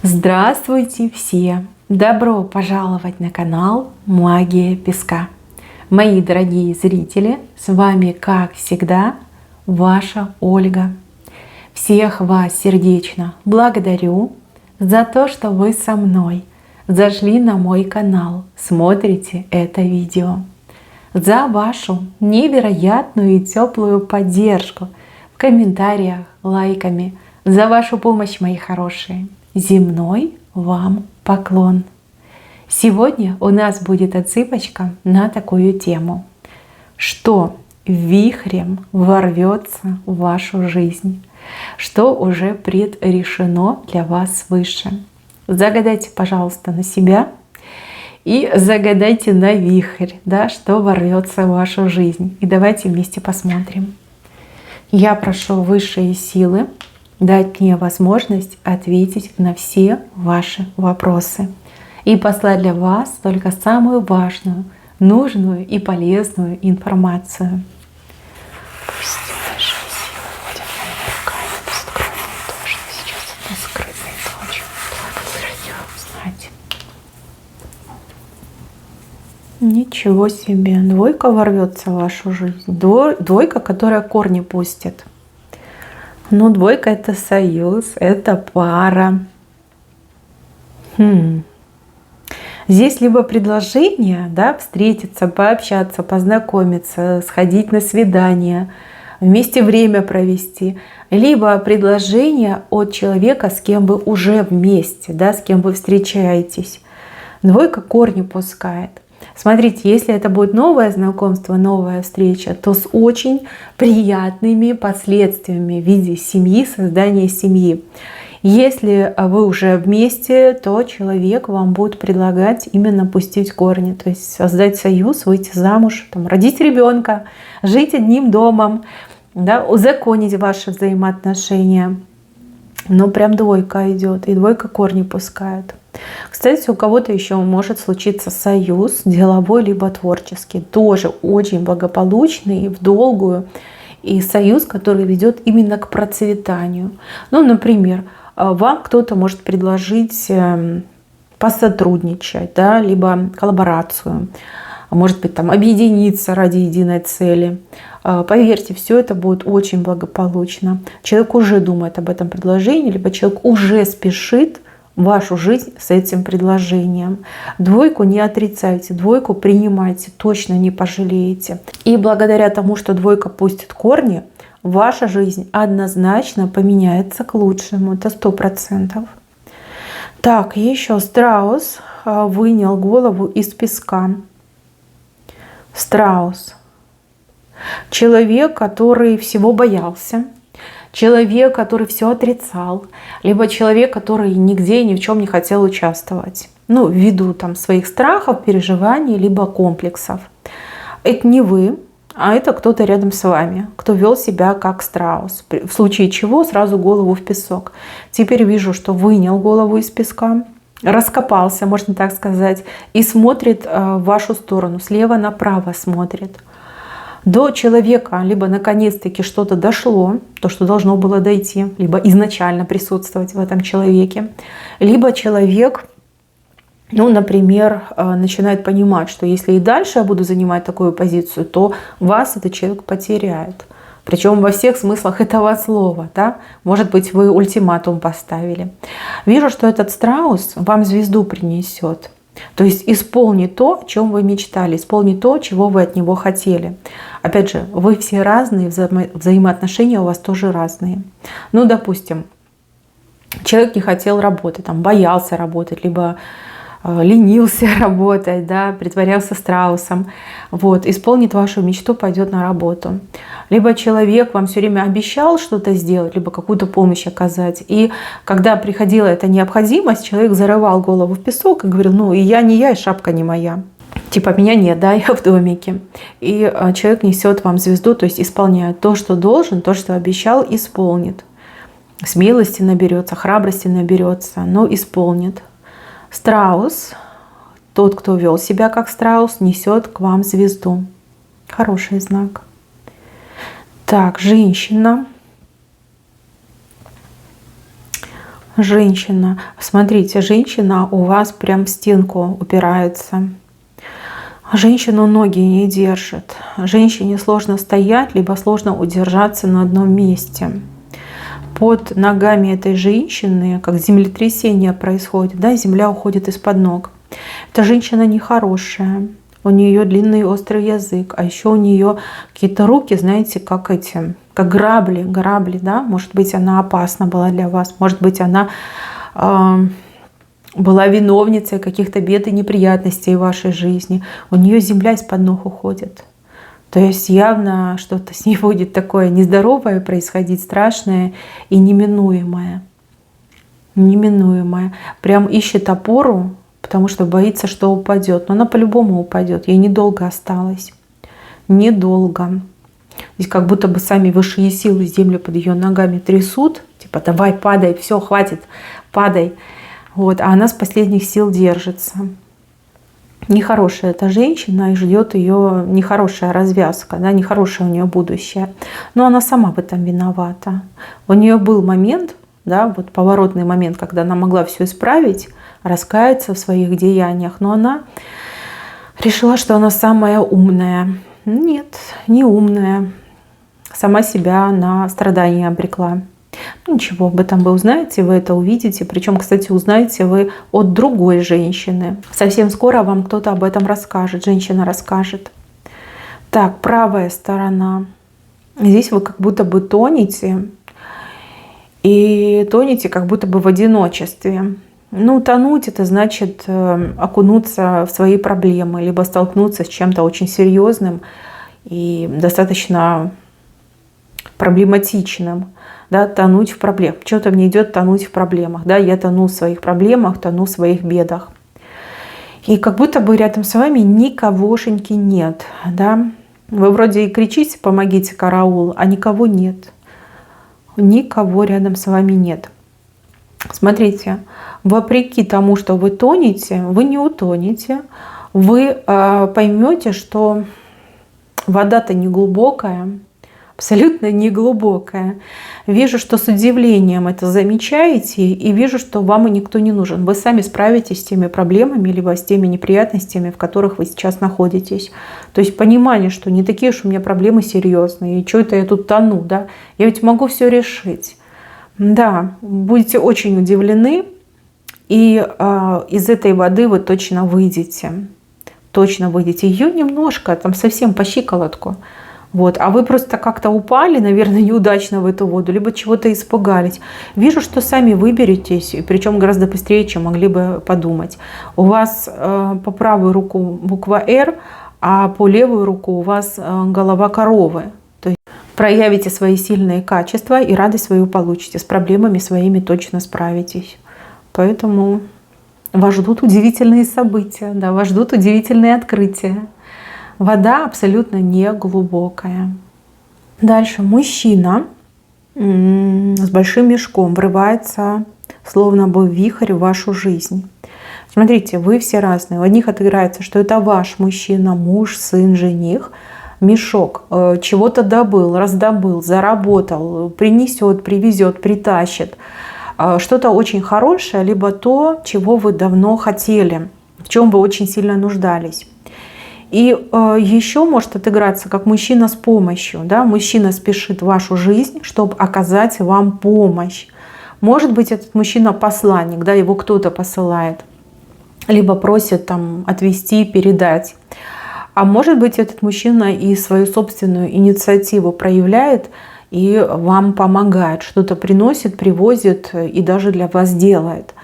Здравствуйте все! Добро пожаловать на канал Магия Песка. Мои дорогие зрители, с вами, как всегда, ваша Ольга. Всех вас сердечно благодарю за то, что вы со мной зашли на мой канал, смотрите это видео. За вашу невероятную и теплую поддержку в комментариях, лайками, за вашу помощь, мои хорошие. Земной вам поклон. Сегодня у нас будет отсыпочка на такую тему, что вихрем ворвется в вашу жизнь, что уже предрешено для вас свыше. Загадайте, пожалуйста, на себя и загадайте на вихрь, да, что ворвется в вашу жизнь. И давайте вместе посмотрим. Я прошу высшие силы дать мне возможность ответить на все ваши вопросы и послать для вас только самую важную, нужную и полезную информацию. Пусть высшие силы ходят моими руками по скромному тоже. Сейчас это скрытно и ночью. Так, знать. Ничего себе. Двойка ворвется в вашу жизнь. Двойка, которая корни пустит. Ну, двойка — это союз, это пара. Здесь либо предложение, да, встретиться, пообщаться, познакомиться, сходить на свидание, вместе время провести, либо предложение от человека, с кем вы уже вместе, да, с кем вы встречаетесь. Двойка корни пускает. Смотрите, если это будет новое знакомство, новая встреча, то с очень приятными последствиями в виде семьи, создания семьи. Если вы уже вместе, то человек вам будет предлагать именно пустить корни, то есть создать союз, выйти замуж, там, родить ребенка, жить одним домом, да, узаконить ваши взаимоотношения. Но прям двойка идет, и двойка корни пускает. Кстати, у кого-то еще может случиться союз деловой либо творческий, тоже очень благополучный, в долгую, и союз, который ведет именно к процветанию. Ну, например, вам кто-то может предложить посотрудничать, да, либо коллаборацию, может быть, там, объединиться ради единой цели. Поверьте, все это будет очень благополучно. Человек уже думает об этом предложении, либо человек уже спешит в вашу жизнь с этим предложением. Двойку не отрицайте, двойку принимайте, точно не пожалеете. И благодаря тому, что двойка пустит корни, ваша жизнь однозначно поменяется к лучшему. Это 100%. Так, еще страус вынял голову из песка. Страус. Человек, который всего боялся. Человек, который все отрицал, либо человек, который нигде и ни в чем не хотел участвовать. Ну, ввиду там своих страхов, переживаний, либо комплексов. Это не вы, а это кто-то рядом с вами, кто вел себя как страус. В случае чего сразу голову в песок. Теперь вижу, что вынял голову из песка, раскопался, можно так сказать, и смотрит в вашу сторону, слева направо смотрит. До человека либо наконец-таки что-то дошло, то, что должно было дойти, либо изначально присутствовать в этом человеке, либо человек, ну, например, начинает понимать, что если и дальше я буду занимать такую позицию, то вас этот человек потеряет. Причем во всех смыслах этого слова. Да? Может быть, вы ультиматум поставили. Вижу, что этот страус вам звезду принесет. То есть исполни то, о чем вы мечтали, исполни то, чего вы от него хотели. Опять же, вы все разные, взаимоотношения у вас тоже разные. Ну, допустим, человек не хотел работать, там, боялся работать, либо ленился работать, да, притворялся страусом. Вот, исполнит вашу мечту, пойдет на работу. Либо человек вам все время обещал что-то сделать, либо какую-то помощь оказать. И когда приходила эта необходимость, человек зарывал голову в песок и говорил: ну, и я не я, и шапка не моя. Типа меня нет, да, я в домике. И человек несет вам звезду, то есть исполняет то, что должен, то, что обещал, исполнит. Смелости наберется, храбрости наберется, но исполнит. Страус, тот, кто вел себя как страус, несет к вам звезду. Хороший знак. Так, женщина. Женщина, смотрите, женщина у вас прям в стенку упирается. Женщину ноги не держит. Женщине сложно стоять, либо сложно удержаться на одном месте. Под ногами этой женщины, как землетрясение происходит, да, земля уходит из-под ног. Эта женщина нехорошая. У нее длинный острый язык, а еще у нее какие-то руки, знаете, как грабли, да. Может быть, она опасна была для вас, может быть, она была виновницей каких-то бед и неприятностей в вашей жизни. У нее земля из-под ног уходит. То есть явно что-то с ней будет такое нездоровое происходить, страшное и неминуемое. Неминуемое. Прям ищет опору, потому что боится, что упадет. Но она по-любому упадет. Ей недолго осталось. Недолго. Здесь как будто бы сами высшие силы землю под ее ногами трясут. Типа давай, падай, все, хватит, падай. Вот. А она с последних сил держится. Нехорошая эта женщина, и ждет ее нехорошая развязка, да, нехорошее у нее будущее. Но она сама в этом виновата. У нее был момент, да, вот поворотный момент, когда она могла все исправить, раскаяться в своих деяниях, но она решила, что она самая умная. Нет, не умная. Сама себя на страдания обрекла. Ну, ничего, об этом вы узнаете, вы это увидите. Причем, кстати, узнаете вы от другой женщины. Совсем скоро вам кто-то об этом расскажет, женщина расскажет. Так, правая сторона. Здесь вы как будто бы тонете. И тонете как будто бы в одиночестве. Ну, тонуть — это значит окунуться в свои проблемы, либо столкнуться с чем-то очень серьезным и достаточно проблематичным. Да, тонуть в проблемах. Что-то мне идет тонуть в проблемах. Да, я тону в своих проблемах, тону в своих бедах. И как будто бы рядом с вами никогошеньки нет. Да? Вы вроде и кричите «помогите, караул», а никого нет. Никого рядом с вами нет. Смотрите, вопреки тому, что вы тонете, вы не утонете. Вы поймете, что вода-то не глубокая. Абсолютно не глубокая. Вижу, что с удивлением это замечаете, и вижу, что вам и никто не нужен. Вы сами справитесь с теми проблемами, либо с теми неприятностями, в которых вы сейчас находитесь. То есть понимание, что не такие уж у меня проблемы серьезные, и что это я тут тону, да? Я ведь могу все решить. Да, будете очень удивлены, и из этой воды вы точно выйдете. Точно выйдете. Ее немножко, там совсем по щиколотку. Вот. А вы просто как-то упали, наверное, неудачно в эту воду, либо чего-то испугались. Вижу, что сами выберетесь, причем гораздо быстрее, чем могли бы подумать. У вас по правую руку буква «Р», а по левую руку у вас голова коровы. То есть проявите свои сильные качества и радость свою получите. С проблемами своими точно справитесь. Поэтому вас ждут удивительные события, да, вас ждут удивительные открытия. Вода абсолютно не глубокая. Дальше мужчина с большим мешком врывается, словно бы вихрь в вашу жизнь. Смотрите, вы все разные. У одних отыграется, что это ваш мужчина, муж, сын, жених. Мешок чего-то добыл, раздобыл, заработал, принесет, привезет, притащит. Что-то очень хорошее, либо то, чего вы давно хотели, в чем вы очень сильно нуждались. И еще может отыграться как мужчина с помощью. Да? Мужчина спешит в вашу жизнь, чтобы оказать вам помощь. Может быть, этот мужчина посланник, да, его кто-то посылает, либо просит там отвезти, передать. А может быть, этот мужчина и свою собственную инициативу проявляет и вам помогает, что-то приносит, привозит и даже для вас делает.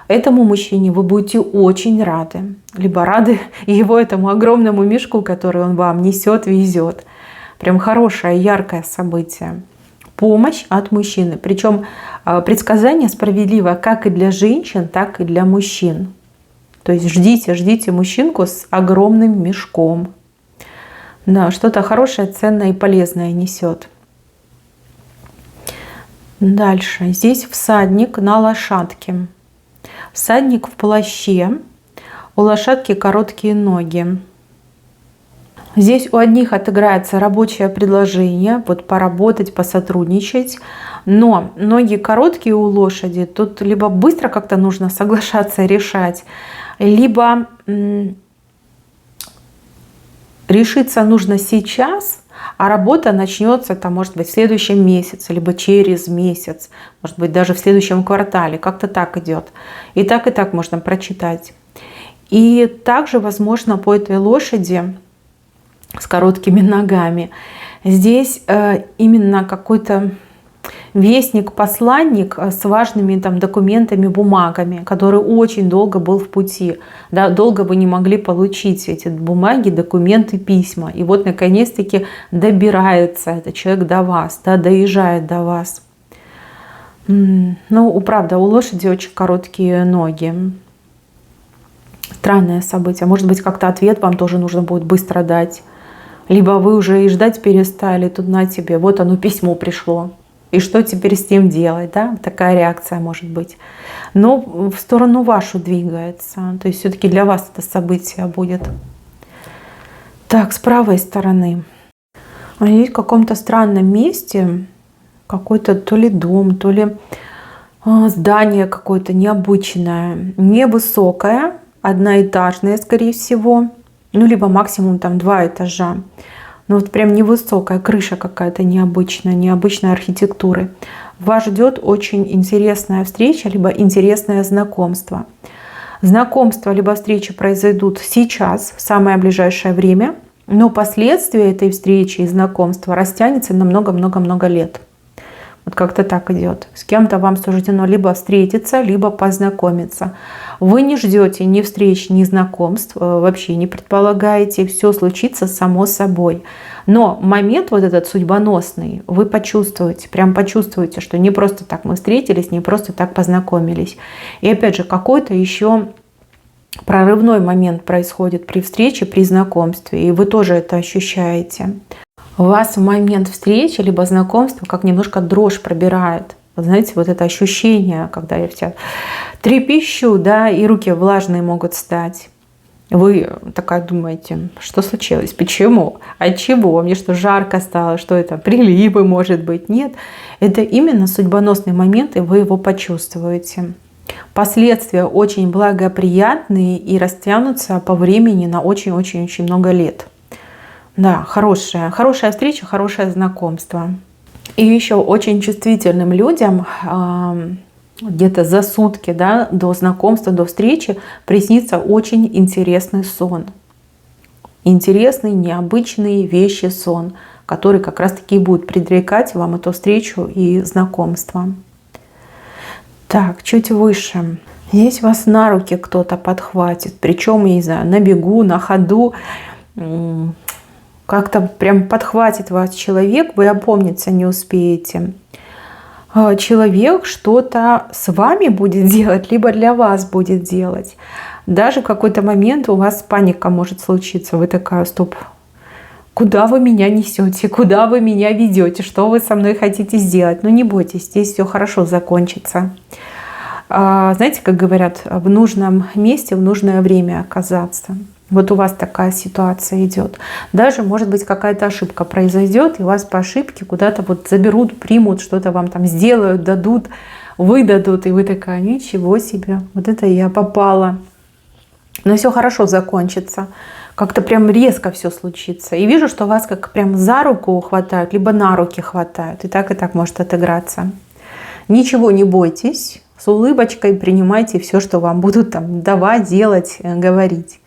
Этому мужчине вы будете очень рады. Либо рады его этому огромному мешку, который он вам несет, везет. Прям хорошее, яркое событие. Помощь от мужчины. Причем предсказание справедливо как и для женщин, так и для мужчин. То есть ждите мужчинку с огромным мешком. Да, что-то хорошее, ценное и полезное несет. Дальше. Здесь всадник на лошадке. Всадник в плаще, у лошадки короткие ноги. Здесь у одних отыграется рабочее предложение, вот поработать, посотрудничать, но ноги короткие у лошади, тут либо быстро как-то нужно соглашаться, решать, либо решиться нужно сейчас, а работа начнется, там, может быть, в следующем месяце, либо через месяц, может быть, даже в следующем квартале, как-то так идет. И так можно прочитать. И также, возможно, по этой лошади с короткими ногами здесь именно какой-то вестник, посланник с важными там документами, бумагами, который очень долго был в пути. Да, долго вы не могли получить эти бумаги, документы, письма. И вот наконец-таки добирается этот человек до вас, да, доезжает до вас. Ну, правда, у лошади очень короткие ноги. Странное событие. Может быть, как-то ответ вам тоже нужно будет быстро дать. Либо вы уже и ждать перестали, тут на тебе, вот оно письмо пришло. И что теперь с ним делать, да? Такая реакция может быть. Но в сторону вашу двигается. То есть все-таки для вас это событие будет. Так, с правой стороны. Здесь в каком-то странном месте какой-то то ли дом, то ли здание какое-то необычное, невысокое, одноэтажное, скорее всего. Ну, либо максимум там 2 этажа. Но вот прям невысокая крыша какая-то необычная, необычной архитектуры. Вас ждет очень интересная встреча, либо интересное знакомство. Знакомство либо встреча произойдут сейчас, в самое ближайшее время, но последствия этой встречи и знакомства растянется на много-много-много лет. Вот как-то так идет. С кем-то вам суждено либо встретиться, либо познакомиться. Вы не ждете ни встреч, ни знакомств, вообще не предполагаете, все случится само собой. Но момент вот этот судьбоносный вы почувствуете, прям почувствуете, что не просто так мы встретились, не просто так познакомились. И опять же, какой-то еще прорывной момент происходит при встрече, при знакомстве, и вы тоже это ощущаете. Вас в момент встречи либо знакомства как немножко дрожь пробирает. Вы знаете, вот это ощущение, когда я вся трепещу, да, и руки влажные могут стать. Вы такая думаете, что случилось, почему, от чего, мне что, жарко стало, что это, приливы, может быть, нет. Это именно судьбоносный момент, и вы его почувствуете. Последствия очень благоприятные и растянутся по времени на очень-очень-очень много лет. Да, хорошая встреча, хорошее знакомство. И еще очень чувствительным людям где-то за сутки, да, до знакомства, до встречи приснится очень интересный сон. Интересный, необычный, вещий сон, который как раз-таки будет предрекать вам эту встречу и знакомство. Так, чуть выше. Здесь вас на руки кто-то подхватит, причем, я не знаю, на бегу, на ходу. Как-то прям подхватит вас человек, вы опомниться не успеете. Человек что-то с вами будет делать, либо для вас будет делать. Даже в какой-то момент у вас паника может случиться. Вы такая, стоп, куда вы меня несете, куда вы меня ведете, что вы со мной хотите сделать? Ну не бойтесь, здесь все хорошо закончится. Знаете, как говорят, в нужном месте, в нужное время оказаться. Вот у вас такая ситуация идет. Даже, может быть, какая-то ошибка произойдет, и вас по ошибке куда-то вот заберут, примут, что-то вам там сделают, дадут, выдадут. И вы такая, ничего себе, вот это я попала. Но все хорошо закончится. Как-то прям резко все случится. И вижу, что вас как прям за руку хватают, либо на руки хватают. И так может отыграться. Ничего не бойтесь. С улыбочкой принимайте все, что вам будут там давать, делать, говорить.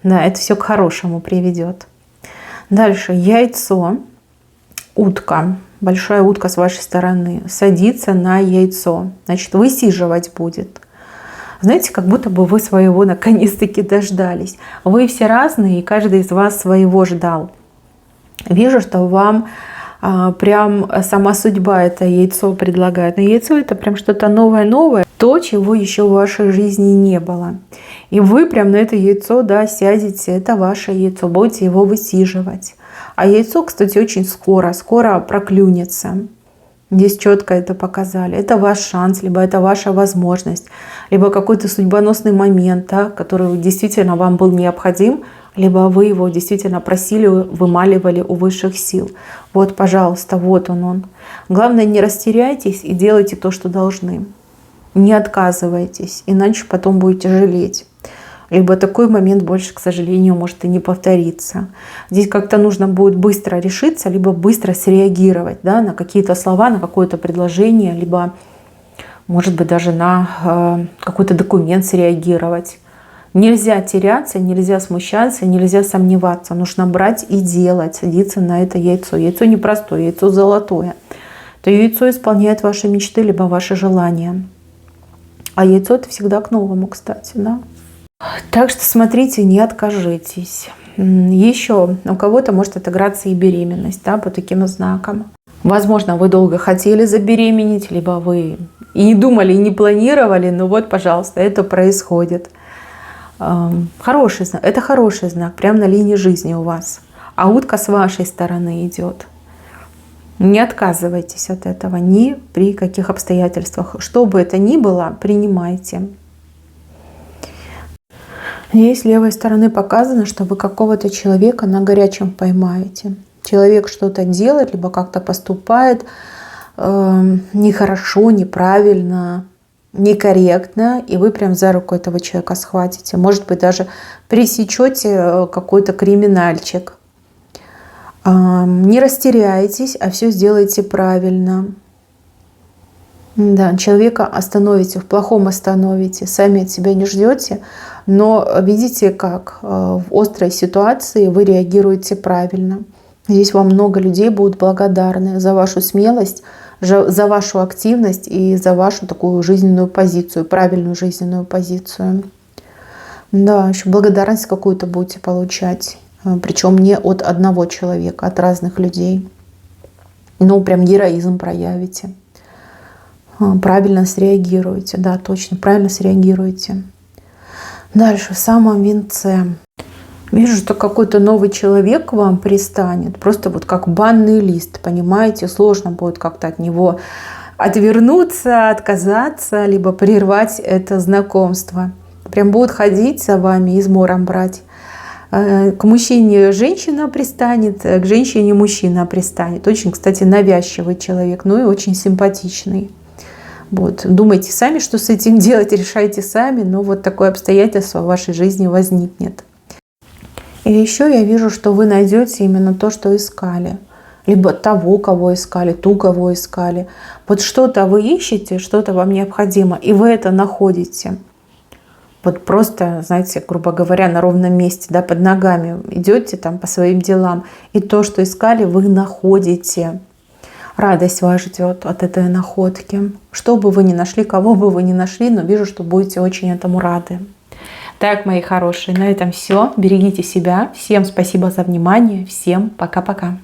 Да, это все к хорошему приведет. Дальше яйцо, утка, большая утка с вашей стороны, садится на яйцо. Значит, высиживать будет. Знаете, как будто бы вы своего наконец-таки дождались. Вы все разные, и каждый из вас своего ждал. Вижу, что вам прям сама судьба это яйцо предлагает. Но яйцо это прям что-то новое-новое, то, чего еще в вашей жизни не было. И вы прям на это яйцо, да, сядете, это ваше яйцо, будете его высиживать. А яйцо, кстати, очень скоро проклюнется. Здесь четко это показали. Это ваш шанс, либо это ваша возможность, либо какой-то судьбоносный момент, да, который действительно вам был необходим. либо вы его действительно просили, вымаливали у высших сил. Вот, пожалуйста, вот он. Главное, не растеряйтесь и делайте то, что должны. Не отказывайтесь, иначе потом будете жалеть. Либо такой момент больше, к сожалению, может и не повториться. Здесь как-то нужно будет быстро решиться, либо быстро среагировать, да, на какие-то слова, на какое-то предложение, либо, может быть, даже на какой-то документ среагировать. Нельзя теряться, нельзя смущаться, нельзя сомневаться. Нужно брать и делать, садиться на это яйцо. Яйцо непростое, яйцо золотое. То яйцо исполняет ваши мечты, либо ваши желания. А яйцо — это всегда к новому, кстати, да. Так что смотрите, не откажитесь. Еще у кого-то может отыграться и беременность, да, по таким знакам. Возможно, вы долго хотели забеременеть, либо вы и не думали, и не планировали, но вот, пожалуйста, это происходит. Хороший знак, это хороший знак, прямо на линии жизни у вас. А утка с вашей стороны идет. Не отказывайтесь от этого ни при каких обстоятельствах. Что бы это ни было, принимайте. Здесь с левой стороны показано, что вы какого-то человека на горячем поймаете. Человек что-то делает, либо как-то поступает нехорошо, неправильно, некорректно, и вы прям за руку этого человека схватите. Может быть, даже пресечете какой-то криминальчик. Не растеряйтесь, а все сделайте правильно. Да, человека остановите, в плохом остановите, сами от себя не ждете, но видите, как в острой ситуации вы реагируете правильно. Здесь вам много людей будут благодарны за вашу смелость, за вашу активность и за вашу такую жизненную позицию, правильную жизненную позицию. Да, еще благодарность какую-то будете получать, причем не от одного человека, от разных людей. Ну, прям героизм проявите. Правильно среагируете, да, точно, правильно среагируете. Дальше, в самом венце. Вижу, что какой-то новый человек к вам пристанет, просто вот как банный лист, понимаете, сложно будет как-то от него отвернуться, отказаться, либо прервать это знакомство. Прям будут ходить за вами, измором брать. К мужчине женщина пристанет, к женщине мужчина пристанет. Очень, кстати, навязчивый человек, ну и очень симпатичный. Вот. Думайте сами, что с этим делать, решайте сами, но вот такое обстоятельство в вашей жизни возникнет. И еще я вижу, что вы найдете именно то, что искали. Либо того, кого искали, ту, кого искали. Вот что-то вы ищете, что-то вам необходимо, и вы это находите. Вот просто, знаете, грубо говоря, на ровном месте, да, под ногами идете там по своим делам, и то, что искали, вы находите. Радость вас ждет от этой находки. Что бы вы ни нашли, кого бы вы ни нашли, но вижу, что будете очень этому рады. Так, мои хорошие, на этом все. Берегите себя. Всем спасибо за внимание. Всем пока-пока.